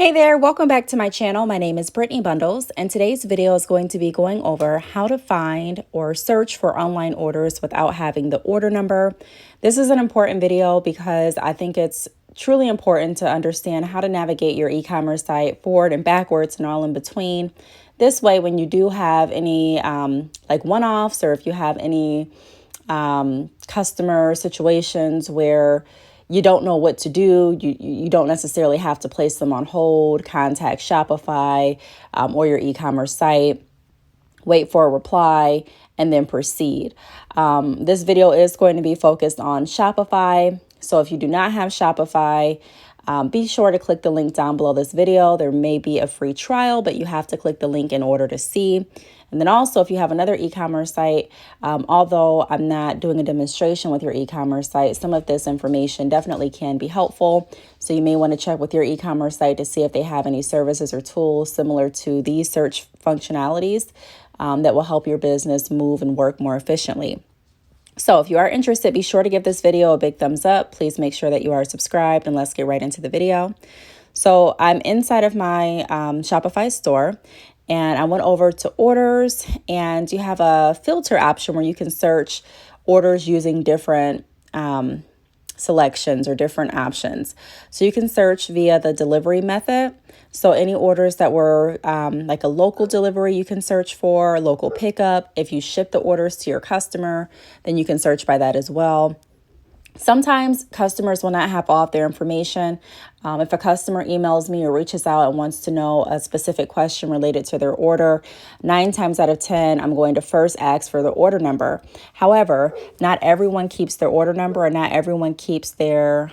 Hey there, welcome back to my channel. My name is Brittney Bundles, and today's video is going to be going over how to find or search for online orders without having the order number. This is an important video because I think it's truly important to understand how to navigate your e-commerce site forward and backwards and all in between. This way, when you do have any like one-offs, or if you have any customer situations where you don't know what to do, you don't necessarily have to place them on hold, contact Shopify or your e-commerce site, wait for a reply, and then proceed. This video is going to be focused on Shopify. So if you do not have Shopify, be sure to click the link down below this video. There may be a free trial, but you have to click the link in order to see. And then also, if you have another e-commerce site, although I'm not doing a demonstration with your e-commerce site, some of this information definitely can be helpful. So you may want to check with your e-commerce site to see if they have any services or tools similar to these search functionalities that will help your business move and work more efficiently. So if you are interested, be sure to give this video a big thumbs up. Please make sure that you are subscribed, and let's get right into the video. So I'm inside of my Shopify store, and I went over to orders, and you have a filter option where you can search orders using different selections or different options. So you can search via the delivery method. So any orders that were like a local delivery, you can search for local pickup. If you ship the orders to your customer, then you can search by that as well. Sometimes customers will not have all of their information. If a customer emails me or reaches out and wants to know a specific question related to their order, 9 times out of 10, I'm going to first ask for the order number. However, not everyone keeps their order number, and not everyone keeps their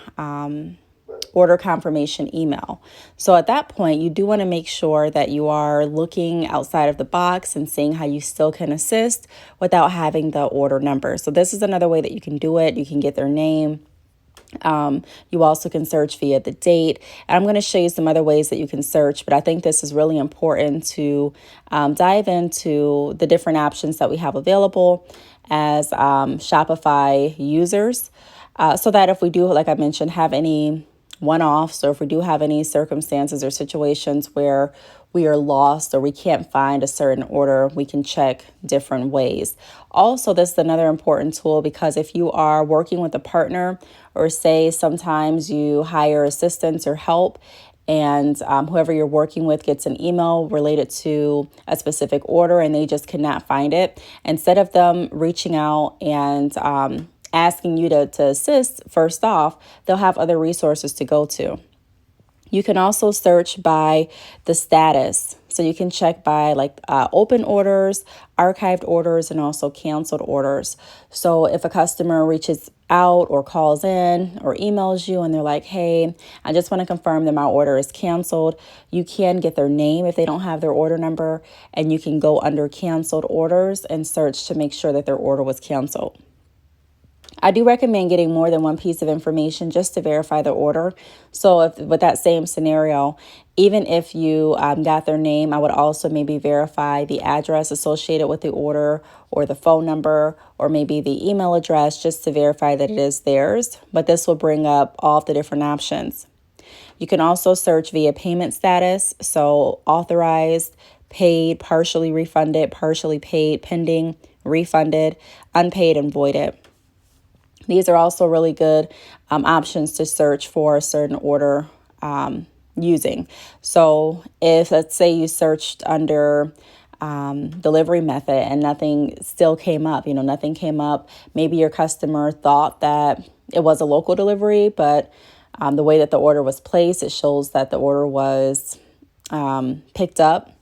order confirmation email. So at that point, you do want to make sure that you are looking outside of the box and seeing how you still can assist without having the order number. So this is another way that you can do it. You can get their name. You also can search via the date. And I'm going to show you some other ways that you can search, but I think this is really important to dive into the different options that we have available as Shopify users, so that if we do, like I mentioned, have any one-offs, or if we do have any circumstances or situations where we are lost or we can't find a certain order, we can check different ways. Also, this is another important tool because if you are working with a partner, or say sometimes you hire assistants or help, and whoever you're working with gets an email related to a specific order and they just cannot find it, instead of them reaching out and asking you to assist, first off, they'll have other resources to go to. You can also search by the status. So you can check by like open orders, archived orders, and also canceled orders. So if a customer reaches out or calls in or emails you and they're like, hey, I just want to confirm that my order is canceled, you can get their name if they don't have their order number, and you can go under canceled orders and search to make sure that their order was canceled. I do recommend getting more than one piece of information just to verify the order. So if with that same scenario, even if you got their name, I would also maybe verify the address associated with the order, or the phone number, or maybe the email address, just to verify that it is theirs. But this will bring up all of the different options. You can also search via payment status. So authorized, paid, partially refunded, partially paid, pending, refunded, unpaid, and voided. These are also really good options to search for a certain order using. So if, let's say, you searched under delivery method and nothing still came up, nothing came up. Maybe your customer thought that it was a local delivery, but the way that the order was placed, it shows that the order was picked up,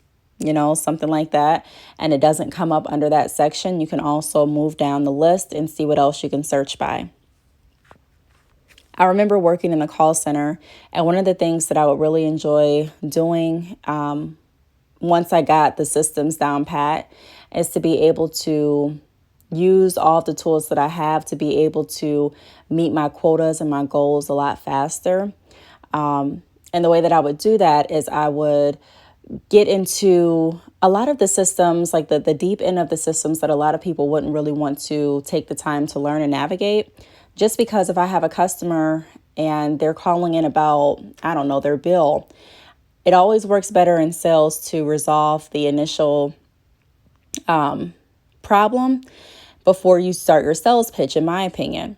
something like that, and it doesn't come up under that section. You can also move down the list and see what else you can search by. I remember working in a call center, and one of the things that I would really enjoy doing once I got the systems down pat is to be able to use all of the tools that I have to be able to meet my quotas and my goals a lot faster. And the way that I would do that is I would get into a lot of the systems, like the deep end of the systems that a lot of people wouldn't really want to take the time to learn and navigate. Just because if I have a customer and they're calling in about, I don't know, their bill, It always works better in sales to resolve the initial problem before you start your sales pitch, in my opinion.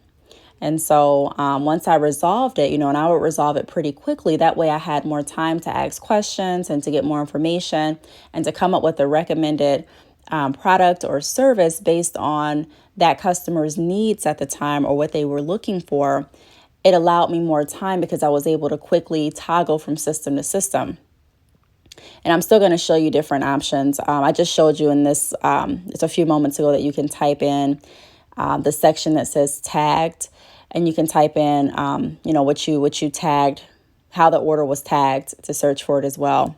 And so once I resolved it, and I would resolve it pretty quickly. That way I had more time to ask questions and to get more information and to come up with a recommended product or service based on that customer's needs at the time or what they were looking for. It allowed me more time because I was able to quickly toggle from system to system. And I'm still going to show you different options. I just showed you in this, it's a few moments ago, that you can type in the section that says tagged, and you can type in, what you tagged, how the order was tagged, to search for it as well.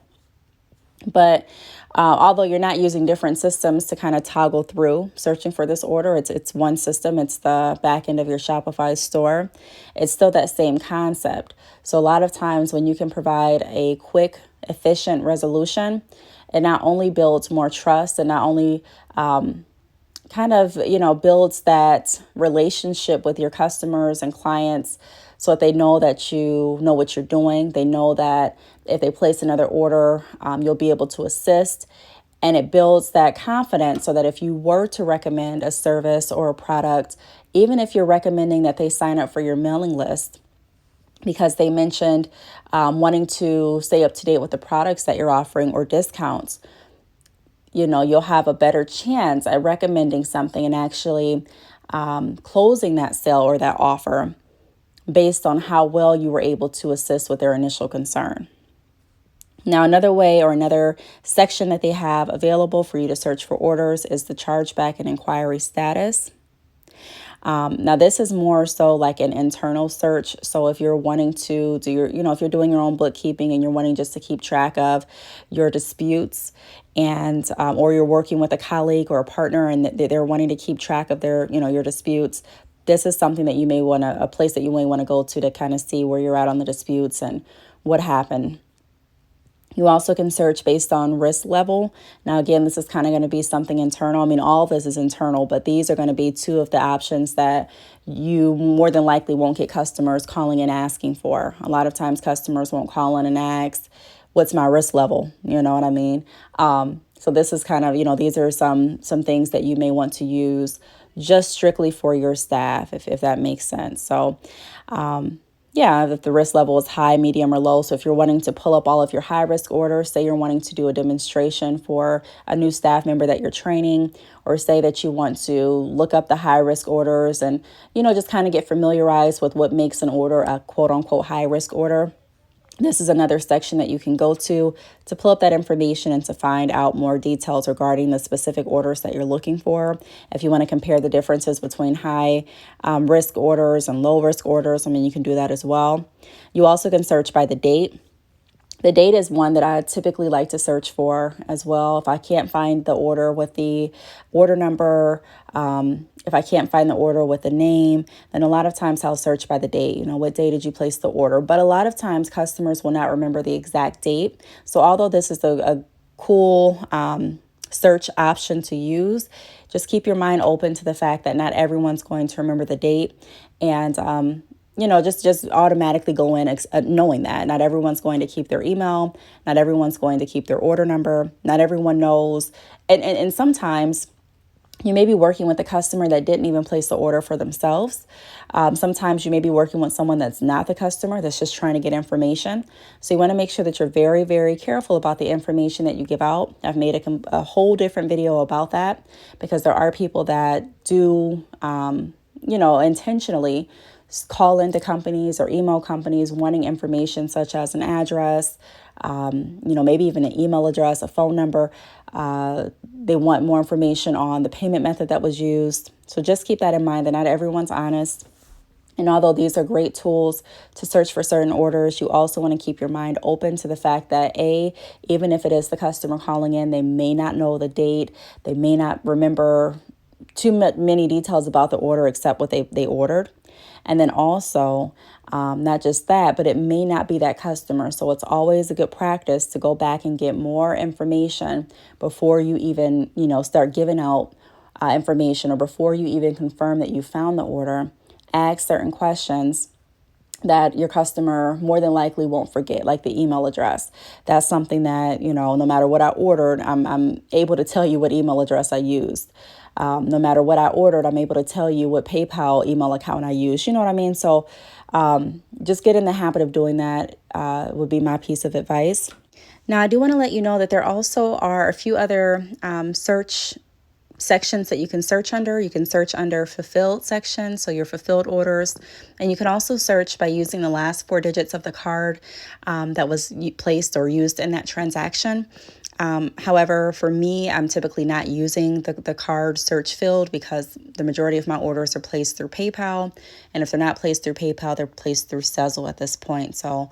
But although you're not using different systems to kind of toggle through searching for this order, it's one system. It's the back end of your Shopify store. It's still that same concept. So a lot of times when you can provide a quick, efficient resolution, it not only builds more trust and not only builds that relationship with your customers and clients, so that they know that you know what you're doing. They know that if they place another order, you'll be able to assist. And it builds that confidence so that if you were to recommend a service or a product, even if you're recommending that they sign up for your mailing list, because they mentioned wanting to stay up to date with the products that you're offering or discounts, you'll have a better chance at recommending something and actually closing that sale or that offer based on how well you were able to assist with their initial concern. Now, another way or another section that they have available for you to search for orders is the chargeback and inquiry status. Now, this is more so like an internal search. So if you're wanting to do if you're doing your own bookkeeping and you're wanting just to keep track of your disputes, and or you're working with a colleague or a partner and they're wanting to keep track of their, your disputes, this is something that you may want to, a place that you may want to go to kind of see where you're at on the disputes and what happened. You also can search based on risk level. Now, again, this is kind of going to be something internal. I mean, all of this is internal, but these are going to be two of the options that you more than likely won't get customers calling and asking for. A lot of times customers won't call in and ask, what's my risk level? You know what I mean? So this is kind of, these are some things that you may want to use just strictly for your staff, if that makes sense. So, if the risk level is high, medium, or low. So if you're wanting to pull up all of your high risk orders, say you're wanting to do a demonstration for a new staff member that you're training, or say that you want to look up the high risk orders and, just kind of get familiarized with what makes an order a quote unquote high risk order. This is another section that you can go to pull up that information and to find out more details regarding the specific orders that you're looking for. If you want to compare the differences between high risk orders and low risk orders, you can do that as well. You also can search by the date. The date is one that I typically like to search for as well. If I can't find the order with the order number, if I can't find the order with the name, then a lot of times I'll search by the date. What day did you place the order? But a lot of times customers will not remember the exact date. So although this is a cool search option to use, just keep your mind open to the fact that not everyone's going to remember the date. And just automatically go in knowing that not everyone's going to keep their email, not everyone's going to keep their order number, not everyone knows. And sometimes you may be working with a customer that didn't even place the order for themselves. Sometimes you may be working with someone that's not the customer, that's just trying to get information. So you want to make sure that you're very, very careful about the information that you give out. I've made a whole different video about that because there are people that do, intentionally call into companies or email companies wanting information such as an address, maybe even an email address, a phone number. They want more information on the payment method that was used. So just keep that in mind that not everyone's honest. And although these are great tools to search for certain orders, you also want to keep your mind open to the fact that even if it is the customer calling in, they may not know the date. They may not remember too many details about the order except what they ordered. And then also, not just that, but it may not be that customer. So it's always a good practice to go back and get more information before you even, start giving out information, or before you even confirm that you found the order. Ask certain questions that your customer more than likely won't forget, like the email address. That's something that, no matter what I ordered, I'm able to tell you what email address I used. No matter what I ordered, I'm able to tell you what PayPal email account I used. You know what I mean? So just get in the habit of doing that would be my piece of advice. Now, I do want to let you know that there also are a few other search sections that you can search under. You can search under fulfilled section, so your fulfilled orders. And you can also search by using the last 4 digits of the card that was placed or used in that transaction. However, for me, I'm typically not using the card search field because the majority of my orders are placed through PayPal. And if they're not placed through PayPal, they're placed through Sezzle at this point. So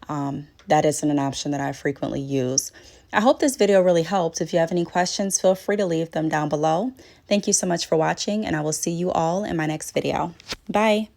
that isn't an option that I frequently use. I hope this video really helped. If you have any questions, feel free to leave them down below. Thank you so much for watching, and I will see you all in my next video. Bye.